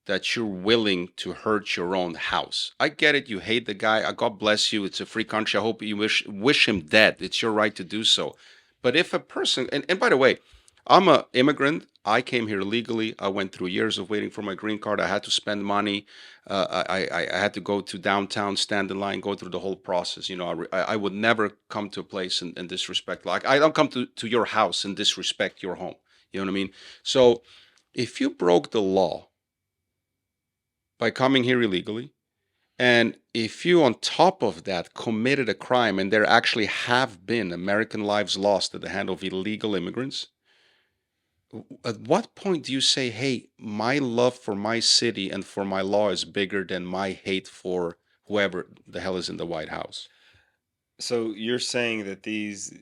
that you're willing to hurt your own house? I get it. You hate the guy. God bless you. It's a free country. I hope you wish him dead. It's your right to do so. But if a person, and by the way, I'm an immigrant. I came here legally. I went through years of waiting for my green card. I had to spend money. I had to go to downtown, stand in line, go through the whole process. I would never come to a place and disrespect. Like, I don't come to your house and disrespect your home. You know what I mean? So if you broke the law by coming here illegally, and if you, on top of that, committed a crime, and there actually have been American lives lost at the hand of illegal immigrants, at what point do you say, hey, my love for my city and for my law is bigger than my hate for whoever the hell is in the White House? So you're saying that these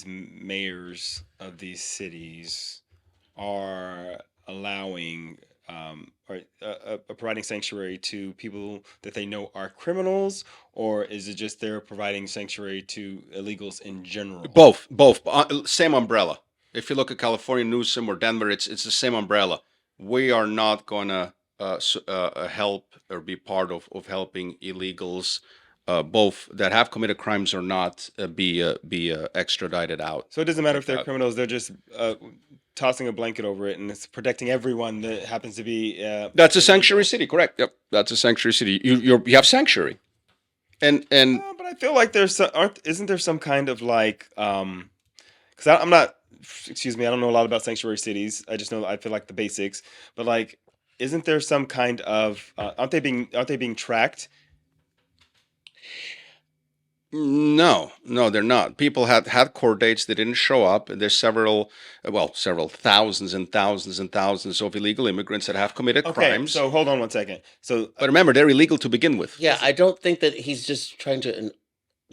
mayors of these cities are allowing or providing sanctuary to people that they know are criminals, or is it just they're providing sanctuary to illegals in general? Both, same umbrella. If you look at California, Newsom, or Denver, it's the same umbrella. We are not gonna help or be part of helping illegals, both that have committed crimes or not, be extradited out. So it doesn't matter if they're that. criminals; they're just tossing a blanket over it, and it's protecting everyone that happens to be. That's a sanctuary city, correct? Yep, that's a sanctuary city. You have sanctuary, and But I feel like isn't there some kind of like because I'm not, excuse me, I don't know a lot about sanctuary cities. I just know I feel like the basics. But like, isn't there some kind of aren't they being tracked? no, they're not. People had court dates. They didn't show up. There's several thousands and thousands and thousands of illegal immigrants that have committed Okay, crimes. so hold on one second. So But remember, they're illegal to begin with. Yeah, I don't think that he's just trying to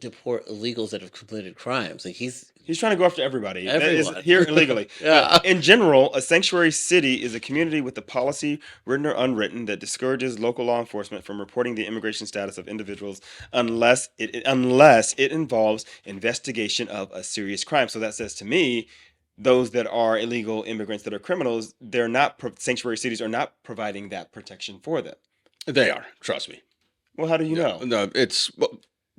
deport illegals that have committed crimes. Like he's he's trying to go after everybody that is Everyone. here illegally. Yeah. But in general, a sanctuary city is a community with a policy, written or unwritten, that discourages local law enforcement from reporting the immigration status of individuals unless it involves investigation of a serious crime. So that says to me, those that are illegal immigrants that are criminals, they're not sanctuary cities are not providing that protection for them. They are. Trust me. Well, how do you know? No,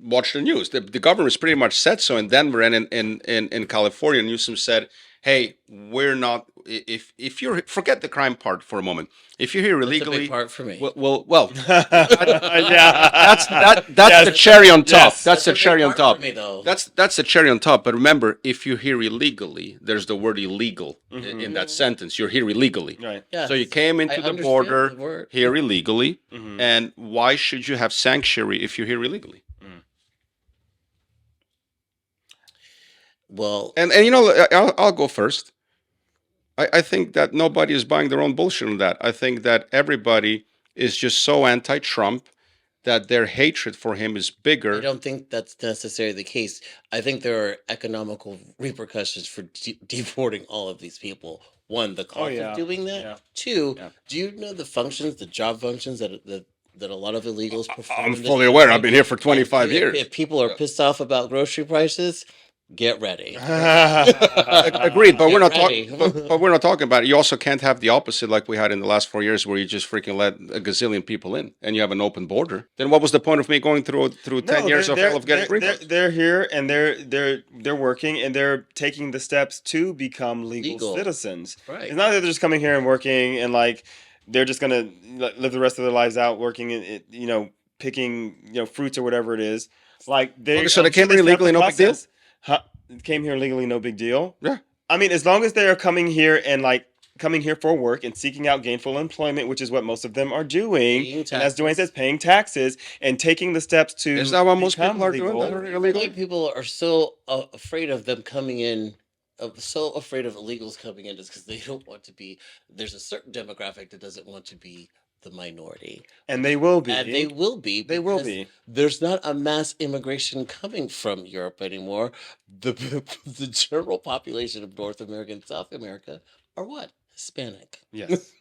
watch the news. The government's pretty much said so in Denver and in California. Newsom said, "Hey, we're not. If you're forget the crime part for a moment. If you're here that's a illegally, big part for me. well, Yeah, that's Yes. the cherry on top. Yes. That's the a big cherry on part top. for me, though. That's the cherry on top. But remember, if you're here illegally, there's the word illegal in that sentence. You're here illegally. right. Yes, So you came into I the understand border the word. here illegally, Mhm. and why should you have sanctuary if you're here illegally? Well, And I'll go first. I think that nobody is buying their own bullshit on that. I think that everybody is just so anti-Trump that their hatred for him is I bigger. don't think that's necessarily the case. I think there are economical repercussions for deporting all of these people. One, the cost yeah. of doing that. Yeah. Two, Yeah. do you know the job functions that a lot of illegals perform? I'm in this fully aware. country? I've been here for And 25 if- years. If people are pissed off about grocery prices, get ready. Agreed, but we're not ready. talking. But we're not talking about it. You also can't have the opposite, like we had in the last 4 years, where you just freaking let a gazillion people in, and you have an open border. Then what was the point of me going through 10 years of hell of getting green cards? They're here and they're working and they're taking the steps to become legal citizens. Right. It's not that they're just coming here and working and like they're just gonna live the rest of their lives out working and picking fruits or whatever it is. Like they Okay, so they I'm sure came here set up illegally, the no big deal? process. Huh? Came here legally, no big deal. Yeah. I mean, as long as they are coming here and like coming here for work and seeking out gainful employment, which is what most of them are doing, Paying and as Dwayne taxes. says, paying taxes and taking the steps to Is that what most become people are doing? legal. That are illegal? White people are so afraid of them coming in, so afraid of illegals coming in, is because they don't want to be. There's a certain demographic that doesn't want to be the minority. And they will be. And they will be. They will because be. There's not a mass immigration coming from Europe anymore. The general population of North America and South America are what? Hispanic. Yes.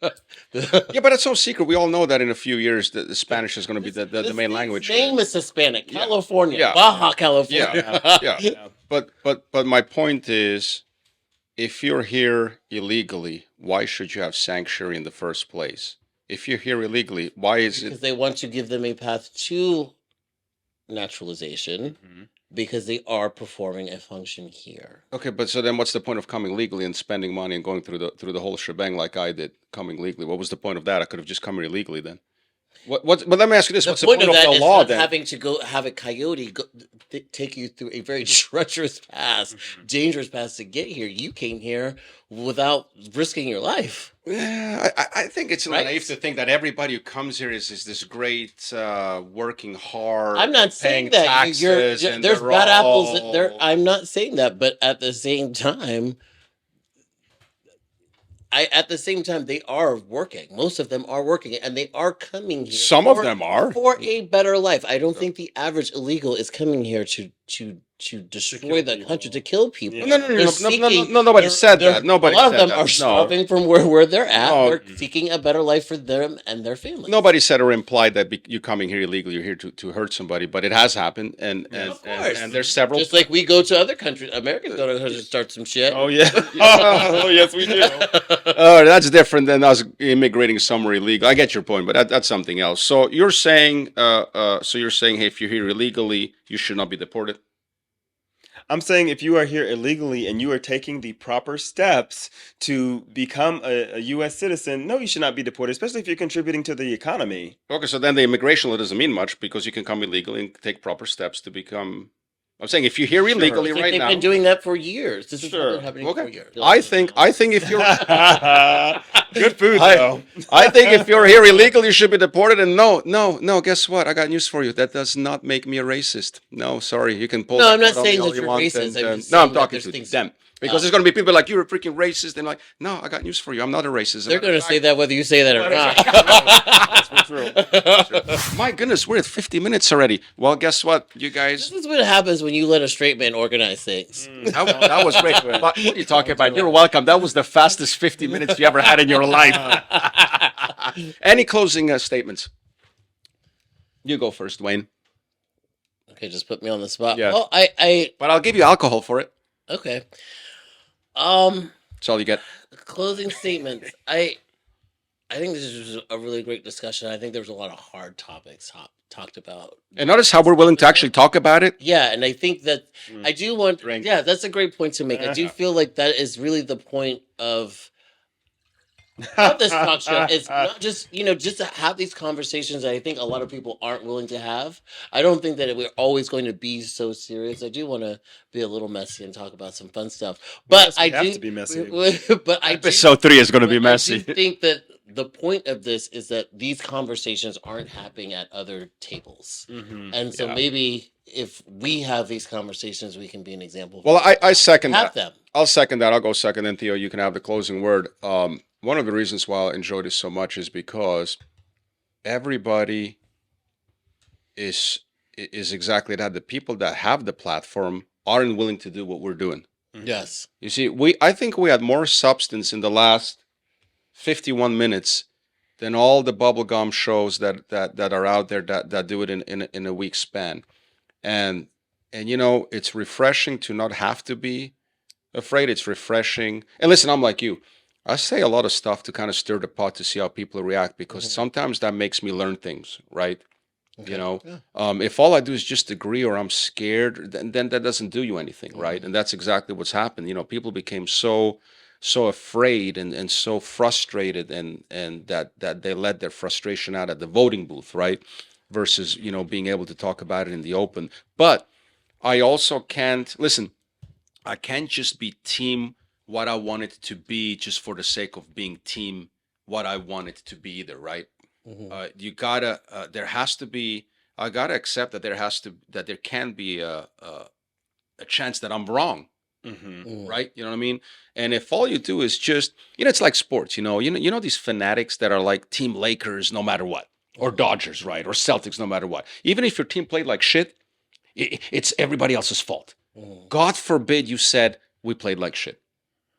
Yeah, but it's no secret. We all know that in a few years, the Spanish is going to be the This main thing's language. name is Hispanic. Yeah. California. Yeah. Baja California. Yeah. But my point is, if you're here illegally, why should you have sanctuary in the first place? If you're here illegally, why is Because it? they want to give them a path to naturalization because they are performing a function here. Okay, but so then what's the point of coming legally and spending money and going through the whole shebang like I did coming legally? What was the point of that? I could have just come here illegally then. But let me ask you this: what's the point of that the is law not then? having to go have a coyote take you through a very treacherous path, dangerous path to get here. You came here without risking your life. Yeah, I think it's Right? naive to think that everybody who comes here is this great working hard. I'm not saying paying that taxes and there's they're bad apples all- there. I'm not saying that, but at the same time, they are working. Most of them are working, and they are coming here. Some of them are. for a better life. I don't think the average illegal is coming here to destroy the country, to kill people. Yeah. No, nobody said that. Nobody A lot of said them that. are No. starving from where they're at. No. They're seeking a better life for them and their families. Nobody said or implied that you coming here illegally, you're here to hurt somebody, but it has happened, and Of course. and there's several. Just like we go to other countries, Americans go to other countries to start some shit. Oh yeah. Oh yes, we do. Oh, that's different than us immigrating somewhere illegal. I get your point, but that's something else. So you're saying, hey, if you're here illegally, you should not be deported. I'm saying if you are here illegally and you are taking the proper steps to become a U.S. citizen, no, you should not be deported, especially if you're contributing to the economy. Okay, so then the immigration law doesn't mean much because you can come illegally and take proper steps to become. I'm saying if you're here illegally Like right they've now. been doing that for years. This is Sure. been happening for Okay, years. I think if you're. Good food I- though. I think if you're here illegally, you should be deported. And no. Guess what? I got news for you. That does not make me a racist. No, sorry. You can pull. No, that I'm not card on me saying all that you you're want, racist. I'm just no, saying I'm that talking there's to things- them because there's going to be people like you're a freaking racist. And like, no, I got news for you. I'm not a racist. They're going to say that whether you say that or not. My goodness, we're at 50 minutes already. Well, guess what, you guys? This is what happens when you let a straight man organize things. That was great. But what are you talking about? You're welcome. That was the fastest 50 minutes you ever had in your life. Any closing statements? You go first, Wayne. Okay, just put me on the spot. Yeah. Well, I But I'll give you alcohol for it. okay. That's all you get. Closing statements. I think this was a really great discussion. I think there was a lot of hard topics talked about. And notice how we're willing to actually talk about it. Yeah, and I think that I do want. Drink. Yeah, that's a great point to make. I do feel like that is really the point of this talk show. It's not just just to have these conversations that I think a lot of people aren't willing to have. I don't think that we're always going to be so serious. I do want to be a little messy and talk about some fun stuff. But Yes, we have to be messy. But I do, Episode 3 is going to be but messy. I do think that the point of this is that these conversations aren't happening at other tables, and so Yeah. maybe if we have these conversations, we can be an example. Well, I second have that. them. I'll second that. I'll go second. Then, Theo, you can have the closing word. One of the reasons why I enjoy this so much is because everybody is exactly that. The people that have the platform aren't willing to do what we're doing. Yes. You see, I think we had more substance in the last 51 minutes than all the bubblegum shows that are out there that do it in a week span. And it's refreshing to not have to be afraid. It's refreshing. And listen, I'm like you. I say a lot of stuff to kind of stir the pot to see how people react because sometimes that makes me learn things, right? Okay. If all I do is just agree or I'm scared, then that doesn't do you anything, right? And that's exactly what's happened. People became so afraid and so frustrated and that they let their frustration out at the voting booth, right? Versus, being able to talk about it in the open. But I also can't, listen, I can't just be team what I want it to be just for the sake of being team what I want it to be either, right? You gotta, there has to be, I gotta accept that there can be a chance that I'm wrong. Mm-hmm. right? You know what I mean? And if all you do is just, it's like sports, you know these fanatics that are like Team Lakers no matter what, or Dodgers, right, or Celtics no matter what. Even if your team played like shit, it's everybody else's fault. God forbid you said we played like shit.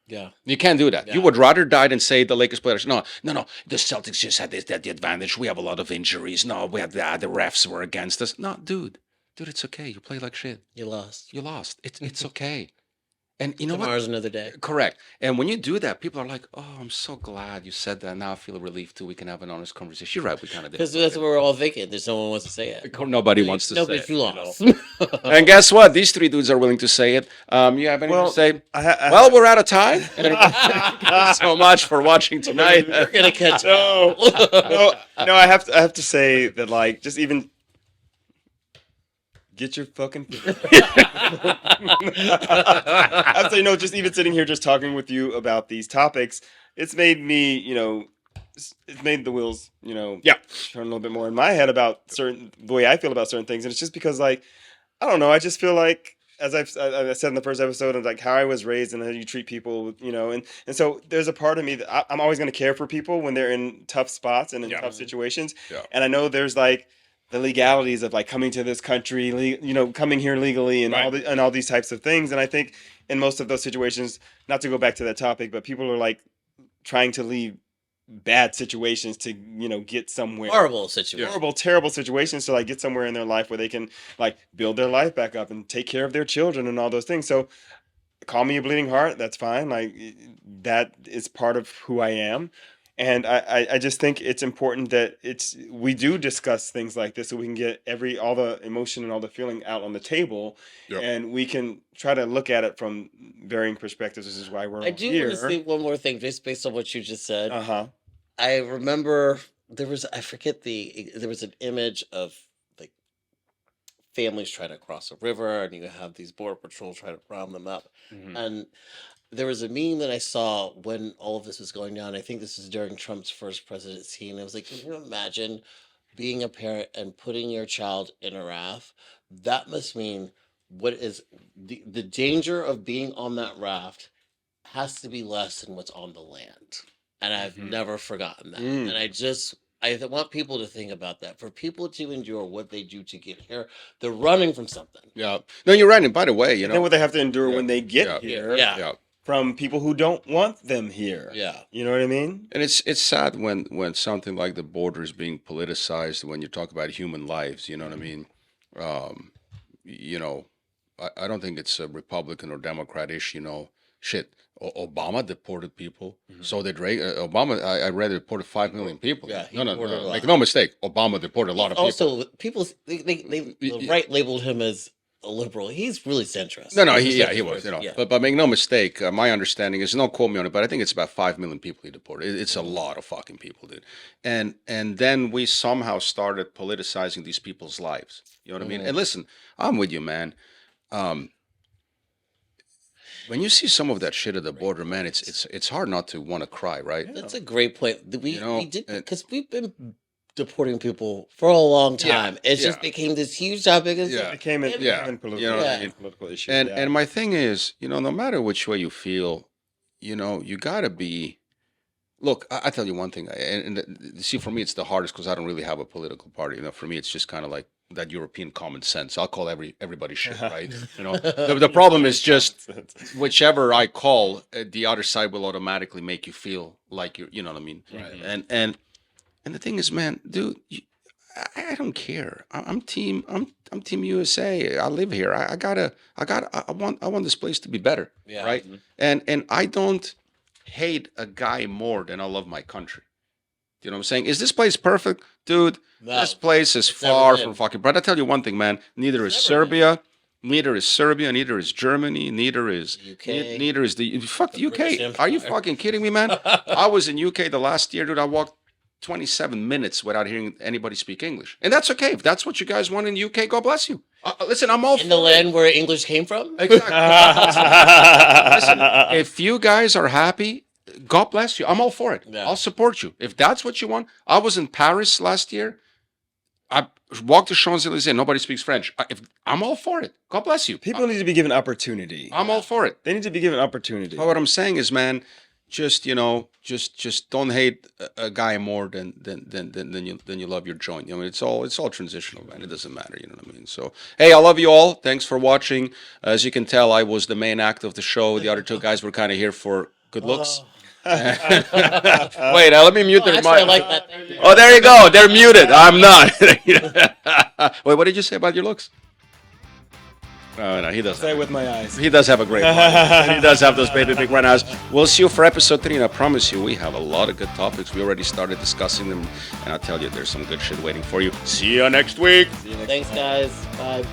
Yeah. You can't do that. Yeah. You would rather die than say the Lakers players. No. The Celtics just had this, that the advantage. We have a lot of injuries. No, we had the refs were against us. No, dude, it's okay. You play like shit. You lost. You lost. It's okay. And you know Tomorrow's what? another day. Correct. And when you do that, people are like, "Oh, I'm so glad you said that. Now I feel relieved too. We can have an honest conversation." You're right. We kind of did. Because that's what we're all thinking. There's no one wants to say it. Nobody wants to Nobody, say it. you lost. And guess what? These three dudes are willing to say it. You have anything to say? I We're out of time. Thank you so much for watching tonight. We're gonna catch no, no. I have to say that, like, just even get your fucking. I have to say, no. Just even sitting here, just talking with you about these topics, it's made me, it's made the wheels, Yeah. turn a little bit more in my head about the way I feel about certain things, and it's just because, like, I don't know. I just feel like, as I said in the first episode, of like how I was raised and how you treat people, and so there's a part of me that I'm always going to care for people when they're in tough spots and in tough situations. Yeah. And I know there's like the legalities of like coming to this country, coming here legally, and all these types of things. And I think in most of those situations, not to go back to that topic, but people are like trying to leave bad situations to get somewhere. Horrible situation. Horrible, terrible situations to like get somewhere in their life where they can like build their life back up and take care of their children and all those things. So call me a bleeding heart, that's fine. Like, that is part of who I am. And I just think it's important that we do discuss things like this so we can get all the emotion and all the feeling out on the table. Yep. And we can try to look at it from varying perspectives. This is why we're I do here. want to say one more thing, just based on what you just said. Uh-huh. I remember there was an image of like families trying to cross a river, and you have these border patrol trying to round them up. Mhm. And there was a meme that I saw when all of this was going down. I think this is during Trump's first presidency, and I was like, can you imagine being a parent and putting your child in a raft? That must mean what is the danger of being on that raft has to be less than what's on the land. And I've never forgotten that. Mm. And I want people to think about that. For people to endure what they do to get here, they're running from something. Yeah. No, you're right. And by the way, And then what they have to endure when they get Yeah. here. Yeah. From people who don't want them here. Yeah. You know what I mean? And it's sad when something like the border is being politicized. When you talk about human lives, you know what I mean. I don't think it's a Republican or Democrat issue. Shit, Obama deported people. So did Obama. I read deported 5 million people. Yeah, he no, deported a lot. make no mistake. Obama deported a lot of people. Also, the right labeled him as a liberal. He's really centrist. No, He's he centrist. was, Yeah. But make no mistake, my understanding is, don't quote me on it, but I think it's about 5 million people he deported. It's a lot of fucking people, dude. And then we somehow started politicizing these people's lives. You know what I mean? And listen, I'm with you, man. When you see some of that shit at the border, man, it's hard not to want to cry, right? That's a great point. We did, and- because we've been deporting people for a long time. It just yeah. became this huge topic. It's Yeah. like, It became an Yeah. political, You know what I mean? political issue. And my thing is, no matter which way you feel, you gotta be. Look, I tell you one thing, and see, for me, it's the hardest because I don't really have a political party. For me, it's just kind of like that European common sense. I'll call everybody shit, right? The problem is just whichever I call, the other side will automatically make you feel like you know what I mean? Right. And the thing is, man, dude, I don't care. I'm team USA. I live here. I want this place to be better, Yeah. right? And I don't hate a guy more than I love my country. You know what I'm saying? Is this place perfect, dude? No, This place is it's never far been. from fucking. But I tell you one thing, man. Neither is never Serbia. Neither is Serbia. Neither is Germany. Neither is UK. Neither is the fuck the British UK. Are you Empire. fucking kidding me, man? I was in UK the last year, dude. I walked 27 minutes without hearing anybody speak English, and that's okay. If that's what you guys want in the UK, God bless you. Listen, I'm all In the land where English came from? Exactly. Listen, if you guys are happy, God bless you. I'm all for it. Yeah. I'll support you. If that's what you want. I was in Paris last year. I walk the Champs-Elysees, nobody speaks French. I'm all for it. God bless you. People need to be given opportunity. I'm all for it. They need to be given opportunity. But what I'm saying is, man, just just don't hate a guy more than you love your joint. I mean, it's all transitional, man. It doesn't matter. You know what I mean? So, hey, I love you all. Thanks for watching. As you can tell, I was the main act of the show. The other two guys were kind of here for good looks. Wait, let me mute their Actually, I mic. like that. Thank you. Oh, there you go. They're muted. I'm not. Wait, what did you say about your looks? Oh, no, he does. Say it with my eyes. He does have a great mind. He does have those baby big brown eyes. We'll see you for episode 3, and I promise you, we have a lot of good topics. We already started discussing them, and I'll tell you, there's some good shit waiting for you. See you next week. Thanks, guys. Bye.